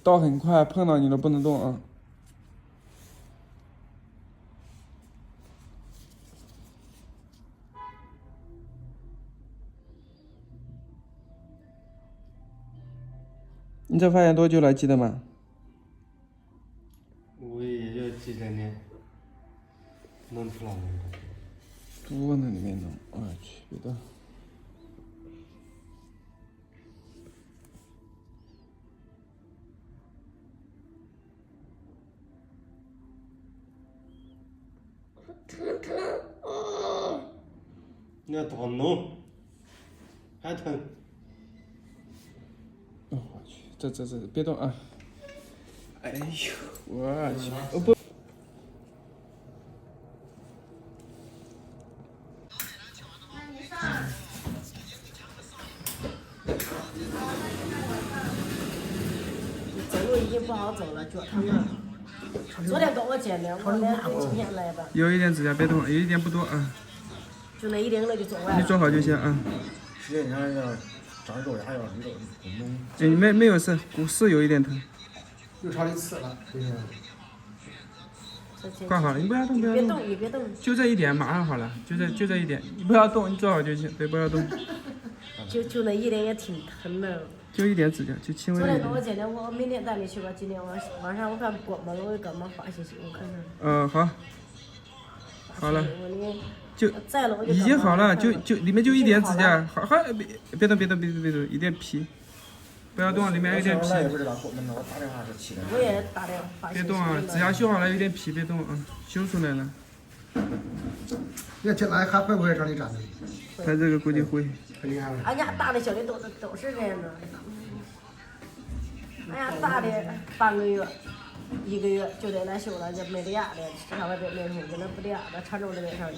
倒很快，碰到你了不能动啊。你这发炎多久了？记得吗？我也就几天的，弄出来了。多呢，里面弄，我去，别动。你要多弄，还疼。哦，我去，这，别动啊！哎呦，我去，哦不。走路已经不好走了，脚疼了。昨天跟我见的，我俩今天来的。有一点指甲，别动，有一点不多啊。就那一点了就做完了。你做好就行啊。时间长要长肉牙要那个弄。哎，没有事，骨是有一点疼。又朝里刺了，对呀。挂好了，你不要动，不要动。你别动。就这一点，马上好了，就这一点，你不要动，你做好就行，对，不要动。就那一点也挺疼的。就一点指甲，就轻微的。昨天跟我见的，我明天带你去吧。今天晚上我看关门了，我给妈发信息，我看看。好。好了。就在了，我就已经好了，就里面就一点指甲，好，别动，一点皮，不要动，里面有点皮。我也打电话。别动啊，指甲修好了，有点皮，别动啊，修出来了。那这来还会不会让你粘的？他这个估计会。很厉害了。俺家大的小的都是这样的。俺家大的半个月、1个月就得来修了，就没得牙的，上外边没出去，那不得牙的，缠住那边上。